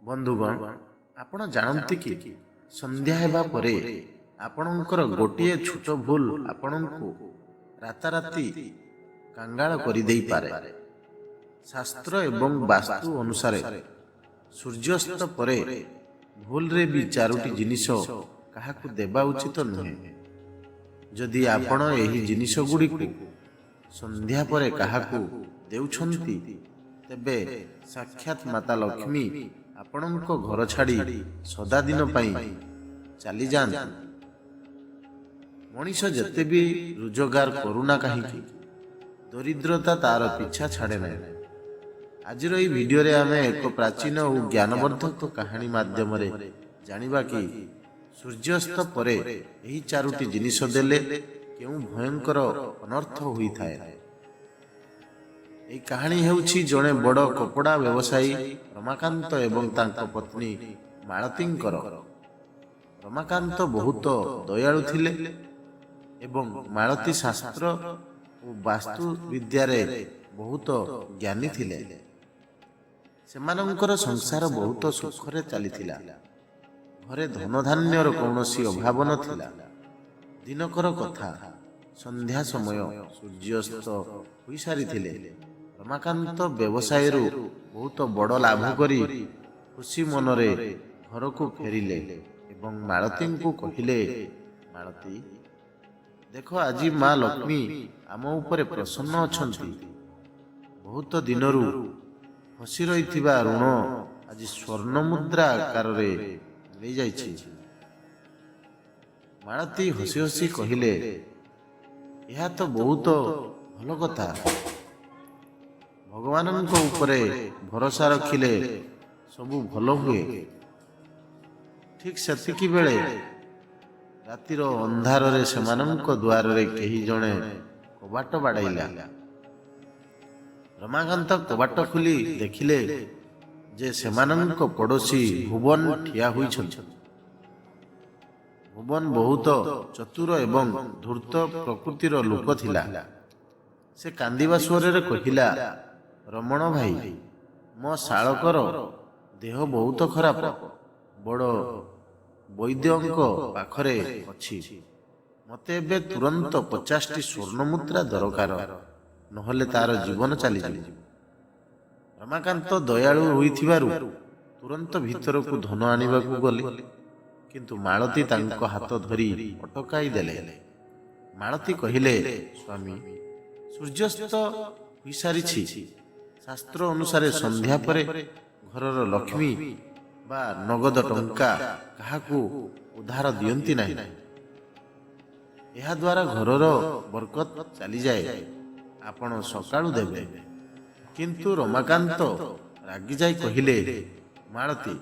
ବନ୍ଧୁଗଣ, ଆପଣ ଜାଣନ୍ତି କି ସନ୍ଧ୍ୟା ହେବା ପରେ ଆପଣଙ୍କର ଗୋଟିଏ ଛୋଟ ଭୁଲ ଆପଣଙ୍କୁ ରାତାରାତି କାଙ୍ଗାଳ କରିଦେଇପାରେ। ଶାସ୍ତ୍ର ଏବଂ ବାସ୍ତୁ ଅନୁସାରେ ସୂର୍ଯ୍ୟାସ୍ତ ପରେ ଭୁଲରେ ବି ଚାରୋଟି ଜିନିଷ କାହାକୁ ଦେବା ଉଚିତ ନୁହେଁ। ଯଦି ଆପଣ ଏହି ଜିନିଷ ଗୁଡ଼ିକୁ ସନ୍ଧ୍ୟା ପରେ କାହାକୁ ଦେଉଛନ୍ତି, ତେବେ ସାକ୍ଷାତ ମାତା ଲକ୍ଷ୍ମୀ ଆପଣଙ୍କ ଘର ଛାଡ଼ି ସଦାଦିନ ପାଇଁ ଚାଲିଯାଆନ୍ତି। ମଣିଷ ଯେତେ ବି ରୋଜଗାର କରୁନା କାହିଁକି, ଦରିଦ୍ରତା ତାର ପିଛା ଛାଡ଼େ ନାହିଁ। ଆଜିର ଏହି ଭିଡ଼ିଓରେ ଆମେ ଏକ ପ୍ରାଚୀନ ଓ ଜ୍ଞାନବର୍ଦ୍ଧକ କାହାଣୀ ମାଧ୍ୟମରେ ଜାଣିବା କି ସୂର୍ଯ୍ୟାସ୍ତ ପରେ ଏହି ଚାରୋଟି ଜିନିଷ ଦେଲେ କେଉଁ ଭୟଙ୍କର ଅନର୍ଥ ହୋଇଥାଏ। ଏହି କାହାଣୀ ହେଉଛି ଜଣେ ବଡ଼ କପଡ଼ା ବ୍ୟବସାୟୀ ରମାକାନ୍ତ ଏବଂ ତାଙ୍କ ପତ୍ନୀ ମାଳତୀଙ୍କର। ରମାକାନ୍ତ ବହୁତ ଦୟାଳୁ ଥିଲେ ଏବଂ ମାଳତୀ ଶାସ୍ତ୍ର ଓ ବାସ୍ତୁ ବିଦ୍ୟାରେ ବହୁତ ଜ୍ଞାନୀ ଥିଲେ। ସେମାନଙ୍କର ସଂସାର ବହୁତ ସୁଖରେ ଚାଲିଥିଲା। ଘରେ ଧନଧାନ୍ୟର କୌଣସି ଅଭାବ ନଥିଲା। ଦିନକର କଥା, ସନ୍ଧ୍ୟା ସମୟ, ସୂର୍ଯ୍ୟାସ୍ତ ହୋଇସାରିଥିଲେ। ରମାକାନ୍ତ ବ୍ୟବସାୟରୁ ବହୁତ ବଡ଼ ଲାଭ କରି ଖୁସି ମନରେ ଘରକୁ ଫେରିଲେ ଏବଂ ମାଳତୀଙ୍କୁ କହିଲେ, ମାଳତୀ, ଦେଖ, ଆଜି ମା ଲକ୍ଷ୍ମୀ ଆମ ଉପରେ ପ୍ରସନ୍ନ ଅଛନ୍ତି। ବହୁତ ଦିନରୁ ଫସି ରହିଥିବା ଋଣ ଆଜି ସ୍ୱର୍ଣ୍ଣ ମୁଦ୍ରା ଆକାରରେ ମିଳିଯାଇଛି। ମାଳତୀ ହସି ହସି କହିଲେ, ଏହା ତ ବହୁତ ଭଲ କଥା। ଭଗବାନଙ୍କ ଉପରେ ଭରସା ରଖିଲେ ସବୁ ଭଲ ହୁଏ। ଠିକ୍ ସେତିକି ବେଳେ ରାତିର ଅନ୍ଧାରରେ ସେମାନଙ୍କ ଦୁଆରରେ କେହି ଜଣେ କବାଟ ବାଡ଼େଇଲା। ରମାକାନ୍ତ କବାଟ ଖୋଲି ଦେଖିଲେ ଯେ ସେମାନଙ୍କ ପଡ଼ୋଶୀ ଭୁବନ ଠିଆ ହୋଇଛନ୍ତି। ଭୁବନ ବହୁତ ଚତୁର ଏବଂ ଧୂର୍ତ୍ତ ପ୍ରକୃତିର ଲୋକ ଥିଲା। ସେ କାନ୍ଦିବା ସ୍ୱରରେ କହିଲା, ରମଣ ଭାଇ, ମୋ ଶାଳକର ଦେହ ବହୁତ ଖରାପ। ବଡ଼ ବୈଦ୍ୟଙ୍କ ପାଖରେ ଅଛି। ମୋତେ ଏବେ ତୁରନ୍ତ 50ଟି ସ୍ୱର୍ଣ୍ଣ ମୁଦ୍ରା ଦରକାର, ନହେଲେ ତାର ଜୀବନ ଚାଲିଯିବ। ରମାକାନ୍ତ ଦୟାଳୁ ହୋଇଥିବାରୁ ତୁରନ୍ତ ଭିତରକୁ ଧନ ଆଣିବାକୁ ଗଲେ, କିନ୍ତୁ ମାଳତୀ ତାଙ୍କ ହାତ ଧରି ଅଟକାଇ ଦେଲେ। ମାଳତୀ କହିଲେ, ସ୍ୱାମୀ, ସୂର୍ଯ୍ୟାସ୍ତ ହୋଇସାରିଛି। ଶାସ୍ତ୍ର ଅନୁସାରେ ସନ୍ଧ୍ୟା ପରେ ଘରର ଲକ୍ଷ୍ମୀ ବା ନଗଦ ଟଙ୍କା କାହାକୁ ଉଧାର ଦିଅନ୍ତି ନାହିଁ। ଏହାଦ୍ୱାରା ଘରର ବରକତ ଚାଲିଯାଏ। ଆପଣ ସକାଳୁ ଦେବେ। କିନ୍ତୁ ରମାକାନ୍ତ ରାଗିଯାଇ କହିଲେ, ମାଳତୀ,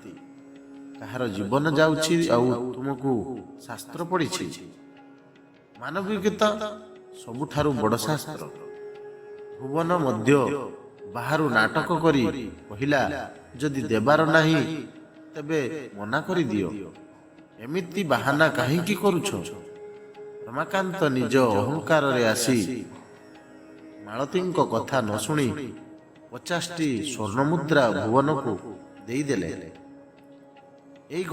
କାହାର ଜୀବନ ଯାଉଛି ଆଉ ତୁମକୁ ଶାସ୍ତ୍ର ପଡ଼ିଛି? ମାନବିକତା ସବୁଠାରୁ ବଡ଼ ଶାସ୍ତ୍ର। ଭୁବନ ମଧ୍ୟ ବାହାରୁ ନାଟକ କରି କହିଲା, ଯଦି ଦେବାର ନାହିଁ ତେବେ ମନା କରିଦିଅ। ଏମିତି ବାହାନା କାହିଁକି କରୁଛ? ରମାକାନ୍ତ ନିଜ ଅହଙ୍କାରରେ ଆସି ମାଳତୀଙ୍କ କଥା ନ ଶୁଣି 50ଟି ସ୍ୱର୍ଣ୍ଣ ମୁଦ୍ରା ଭୁବନକୁ ଦେଇଦେଲେ। ଏହି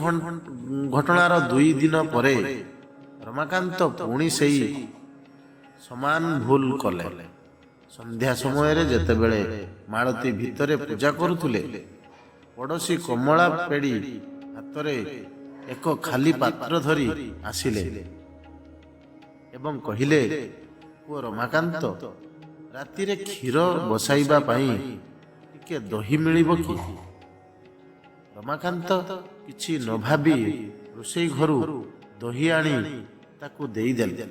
ଘଟଣାର 2 ଦିନ ପରେ ରମାକାନ୍ତ ପୁଣି ସେହି ସମାନ ଭୁଲ କଲେ। ସନ୍ଧ୍ୟା ସମୟରେ ଯେତେବେଳେ ମାଳତୀ ଭିତରେ ପୂଜା କରୁଥିଲେ, ପଡ଼ୋଶୀ କମଳା ପେଡ଼ି ହାତରେ ଏକ ଖାଲି ପାତ୍ର ଧରି ଆସିଲେ ଏବଂ କହିଲେ, ପୁଅ ରମାକାନ୍ତ, ରାତିରେ କ୍ଷୀର ବସାଇବା ପାଇଁ ଟିକେ ଦହି ମିଳିବ କି? ରମାକାନ୍ତ କିଛି ନ ଭାବି ରୋଷେଇ ଘରୁ ଦହି ଆଣି ତାକୁ ଦେଇଦେଲେ।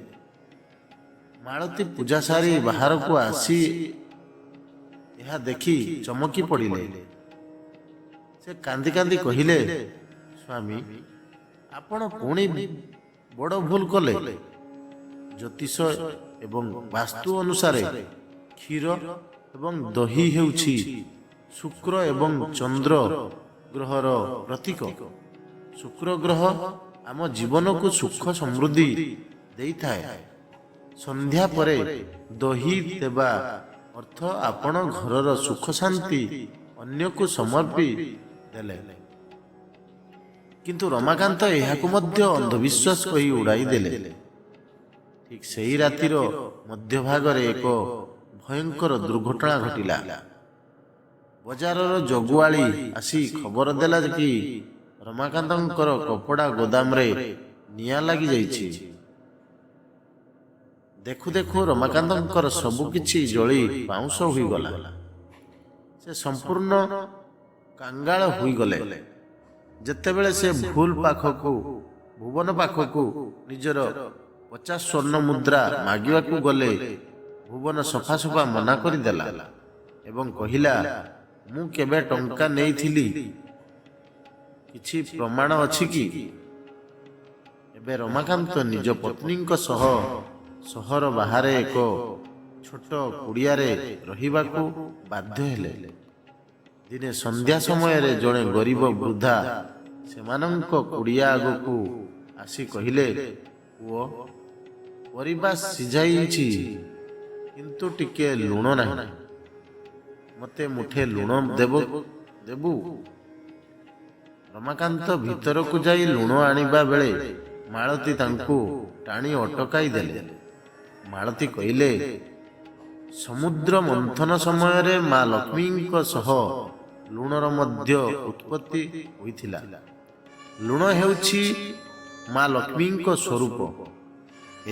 ମାଳତୀ ପୂଜା ସାରି ବାହାରକୁ ଆସି ଏହା ଦେଖି ଚମକି ପଡ଼ିଲେ। ସେ କାନ୍ଦି କାନ୍ଦି କହିଲେ, ସ୍ୱାମୀ, ଆପଣ ପୁଣି ବଡ଼ ଭୁଲ କଲେ। ଜ୍ୟୋତିଷ ଏବଂ ବାସ୍ତୁ ଅନୁସାରେ କ୍ଷୀର ଏବଂ ଦହି ହେଉଛି ଶୁକ୍ର ଏବଂ ଚନ୍ଦ୍ର ଗ୍ରହର ପ୍ରତୀକ। ଶୁକ୍ର ଗ୍ରହ ଆମ ଜୀବନକୁ ସୁଖ ସମୃଦ୍ଧି ଦେଇଥାଏ। ସନ୍ଧ୍ୟା ପରେ ଦହି ଦେବା ଅର୍ଥ ଆପଣ ଘରର ସୁଖ ଶାନ୍ତି ଅନ୍ୟକୁ ସମର୍ପି ଦେଲେ। କିନ୍ତୁ ରମାକାନ୍ତ ଏହାକୁ ମଧ୍ୟ ଅନ୍ଧବିଶ୍ୱାସ କହି ଉଡ଼ାଇ ଦେଲେ। ଠିକ୍ ସେହି ରାତିର ମଧ୍ୟଭାଗରେ ଏକ ଭୟଙ୍କର ଦୁର୍ଘଟଣା ଘଟିଲା। ବଜାରର ଜଗୁଆଳି ଆସି ଖବର ଦେଲା କି ରମାକାନ୍ତଙ୍କର କପଡ଼ା ଗୋଦାମରେ ନିଆଁ ଲାଗିଯାଇଛି। ଦେଖୁ ଦେଖୁ ରମାକାନ୍ତଙ୍କର ସବୁ କିଛି ଜଳି ପାଉଁଶ ହୋଇଗଲା। ସେ ସମ୍ପୂର୍ଣ୍ଣ କାଙ୍ଗାଳ ହୋଇଗଲେ। ଯେତେବେଳେ ସେ ଭୁବନ ପାଖକୁ ନିଜର 50 ସ୍ୱର୍ଣ୍ଣ ମୁଦ୍ରା ମାଗିବାକୁ ଗଲେ, ଭୁବନ ସଫା ମନା କରିଦେଲା ଏବଂ କହିଲା, ମୁଁ କେବେ ଟଙ୍କା ନେଇଥିଲି? କିଛି ପ୍ରମାଣ ଅଛି କି? ଏବେ ରମାକାନ୍ତ ନିଜ ପତ୍ନୀଙ୍କ ସହ ସହର ବାହାରେ ଏକ ଛୋଟ କୁଡ଼ିଆରେ ରହିବାକୁ ବାଧ୍ୟ ହେଲେ। ଦିନେ ସନ୍ଧ୍ୟା ସମୟରେ ଜଣେ ଗରିବ ବୃଦ୍ଧା ସେମାନଙ୍କ କୁଡ଼ିଆ ଆଗକୁ ଆସି କହିଲେ, ପୁଅ, ପରିବା ସିଝାଇଛି କିନ୍ତୁ ଟିକେ ଲୁଣ ନାହିଁ। ମୋତେ ମୁଠେ ଲୁଣ ଦେବୁ? ରମାକାନ୍ତ ଭିତରକୁ ଯାଇ ଲୁଣ ଆଣିବା ବେଳେ ମାଳତୀ ତାଙ୍କୁ ଟାଣି ଅଟକାଇ ଦେଲେ। ମାଳତୀ କହିଲେ, ସମୁଦ୍ର ମନ୍ଥନ ସମୟରେ ମା ଲକ୍ଷ୍ମୀଙ୍କ ସହ ଲୁଣର ମଧ୍ୟ ଉତ୍ପତ୍ତି ହୋଇଥିଲା। ଲୁଣ ହେଉଛି ମା ଲକ୍ଷ୍ମୀଙ୍କ ସ୍ୱରୂପ।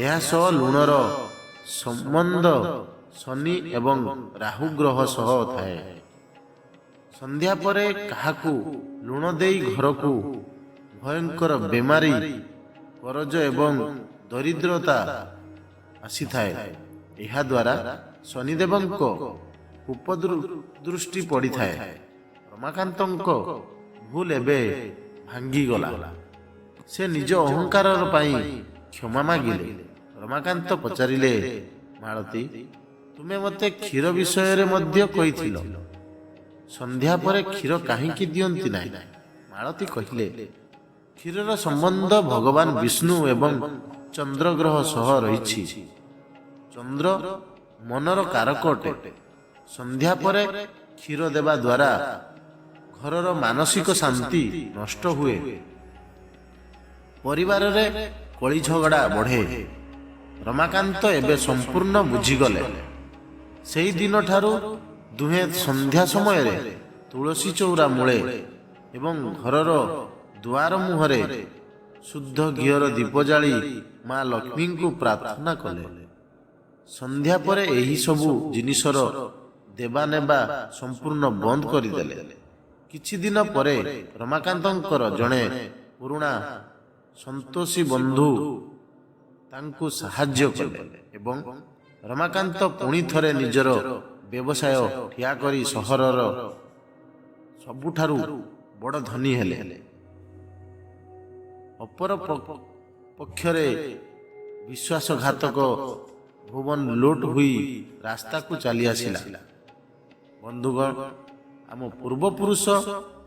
ଏହା ସହ ଲୁଣର ସମ୍ବନ୍ଧ ଶନି ଏବଂ ରାହୁ ଗ୍ରହ ସହ ଥାଏ। ସନ୍ଧ୍ୟା ପରେ କାହାକୁ ଲୁଣ ଦେଇ ଘରକୁ ଭୟଙ୍କର ବେମାରୀ, କରଜ ଏବଂ ଦରିଦ୍ରତା ଆସିଥାଏ। ଏହାଦ୍ୱାରା ଶନିଦେବଙ୍କ ଉପଦୃଷ୍ଟି ପଡ଼ିଥାଏ। ରମାକାନ୍ତଙ୍କ ଭୁଲ ଏବେ ଭାଙ୍ଗିଗଲା। ସେ ନିଜ ଅହଙ୍କାର ପାଇଁ କ୍ଷମା ମାଗିଲେ। ରମାକାନ୍ତ ପଚାରିଲେ, ମାଳତୀ, ତୁମେ ମୋତେ କ୍ଷୀର ବିଷୟରେ ମଧ୍ୟ କହିଥିଲ। ସନ୍ଧ୍ୟା ପରେ କ୍ଷୀର କାହିଁକି ଦିଅନ୍ତି ନାହିଁ? ମାଳତୀ କହିଲେ, କ୍ଷୀରର ସମ୍ବନ୍ଧ ଭଗବାନ ବିଷ୍ଣୁ ଏବଂ ଚନ୍ଦ୍ରଗ୍ରହ ସହ ରହିଛି। ଚନ୍ଦ୍ର ମନର କାରକ ଅଟେ। ସନ୍ଧ୍ୟା ପରେ କ୍ଷୀର ଦେବା ଦ୍ୱାରା ଘରର ମାନସିକ ଶାନ୍ତି ନଷ୍ଟ ହୁଏ, ପରିବାରରେ କଳି ଝଗଡ଼ା ବଢ଼େ। ରମାକାନ୍ତ ଏବେ ସମ୍ପୂର୍ଣ୍ଣ ବୁଝିଗଲେ। ସେହି ଦିନଠାରୁ ଦୁହେଁ ସନ୍ଧ୍ୟା ସମୟରେ ତୁଳସୀ ଚଉରା ମୂଳେ ଏବଂ ଘରର ଦୁଆର ମୁହଁରେ ଶୁଦ୍ଧ ଘିଅର ଦୀପ ଜାଳି ମା ଲକ୍ଷ୍ମୀଙ୍କୁ ପ୍ରାର୍ଥନା କଲେ। ସନ୍ଧ୍ୟା ପରେ ଏହି ସବୁ ଜିନିଷର ଦେବା ନେବା ସମ୍ପୂର୍ଣ୍ଣ ବନ୍ଦ କରିଦେଲେ। କିଛି ଦିନ ପରେ ରମାକାନ୍ତଙ୍କର ଜଣେ ପୁରୁଣା ସନ୍ତୋଷୀ ବନ୍ଧୁ ତାଙ୍କୁ ସାହାଯ୍ୟ କଲେ ଏବଂ ରମାକାନ୍ତ ପୁଣି ଥରେ ନିଜର ବ୍ୟବସାୟ ଠିଆ କରି ସହରର ସବୁଠାରୁ ବଡ଼ ଧନୀ ହେଲେ। ଅପର ପକ୍ଷରେ ବିଶ୍ୱାସଘାତକ ଭୁବନ ଲୁଟ ହୋଇ ରାସ୍ତାକୁ ଚାଲି ଆସିଲା। ବନ୍ଧୁଗଣ, ଆମ ପୂର୍ବପୁରୁଷ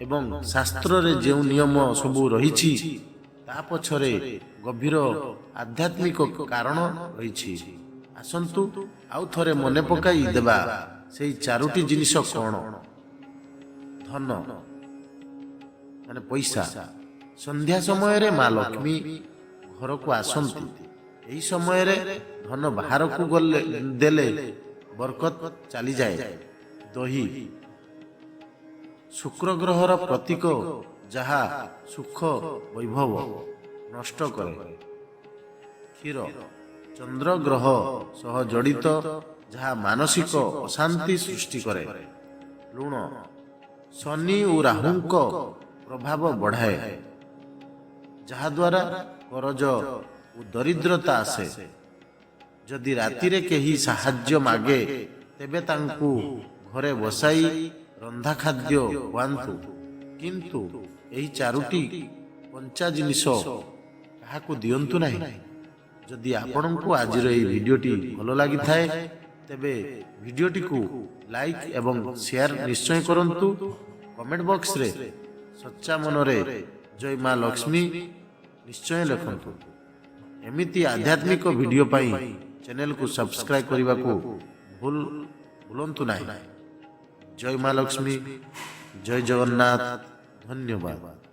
ଏବଂ ଶାସ୍ତ୍ରରେ ଯେଉଁ ନିୟମ ସବୁ ରହିଛି, ତା ପଛରେ ଗଭୀର ଆଧ୍ୟାତ୍ମିକ କାରଣ ରହିଛି। ଆସନ୍ତୁ ଆଉ ଥରେ ମନେ ପକାଇ ଦେବା ସେଇ ଚାରୋଟି ଜିନିଷ କ'ଣ? ଧନ ମାନେ ପଇସା। ସନ୍ଧ୍ୟା ସମୟରେ ମା ଲକ୍ଷ୍ମୀ ଘରକୁ ଆସନ୍ତି। ଏହି ସମୟରେ ଧନ ବାହାରକୁ ଦେଲେ ବରକତ ଚାଲିଯାଏ। ଦହି, ଶୁକ୍ର ଗ୍ରହର ପ୍ରତୀକ, ଯାହା ସୁଖ ବୈଭବ ନଷ୍ଟ କରେ। କ୍ଷୀର, ଚନ୍ଦ୍ର ଗ୍ରହ ସହ ଜଡ଼ିତ, ଯାହା ମାନସିକ ଅଶାନ୍ତି ସୃଷ୍ଟି କରେ। ଲୁଣ, ଶନି ଓ ରାହୁଙ୍କ ପ୍ରଭାବ ବଢ଼ାଏ, ଯାହାଦ୍ୱାରା କରଜ ଓ ଦରିଦ୍ରତା ଆସେ। ଯଦି ରାତିରେ କେହି ସାହାଯ୍ୟ ମାଗେ, ତେବେ ତାଙ୍କୁ ଘରେ ବସାଇ ରନ୍ଧା ଖାଦ୍ୟ ଖୁଆନ୍ତୁ। କିନ୍ତୁ ଏହି ଚାରୋଟି କଞ୍ଚା ଜିନିଷ କାହାକୁ ଦିଅନ୍ତୁ ନାହିଁ। ଯଦି ଆପଣଙ୍କୁ ଆଜିର ଏହି ଭିଡ଼ିଓଟି ଭଲ ଲାଗିଥାଏ, ତେବେ ଭିଡ଼ିଓଟିକୁ ଲାଇକ୍ ଏବଂ ସେୟାର ନିଶ୍ଚୟ କରନ୍ତୁ। କମେଣ୍ଟ ବକ୍ସରେ ସଚ୍ଚା ମନରେ ଜୟ ମା ଲକ୍ଷ୍ମୀ ନିଶ୍ଚୟ ଲେଖନ୍ତୁ। ଏମିତି ଆଧ୍ୟାତ୍ମିକ ଭିଡ଼ିଓ ପାଇଁ ଚ୍ୟାନେଲକୁ ସବସ୍କ୍ରାଇବ କରିବାକୁ ଭୁଲନ୍ତୁ ନାହିଁ। ଜୟ ମା ଲକ୍ଷ୍ମୀ, ଜୟ ଜଗନ୍ନାଥ, ଧନ୍ୟବାଦ।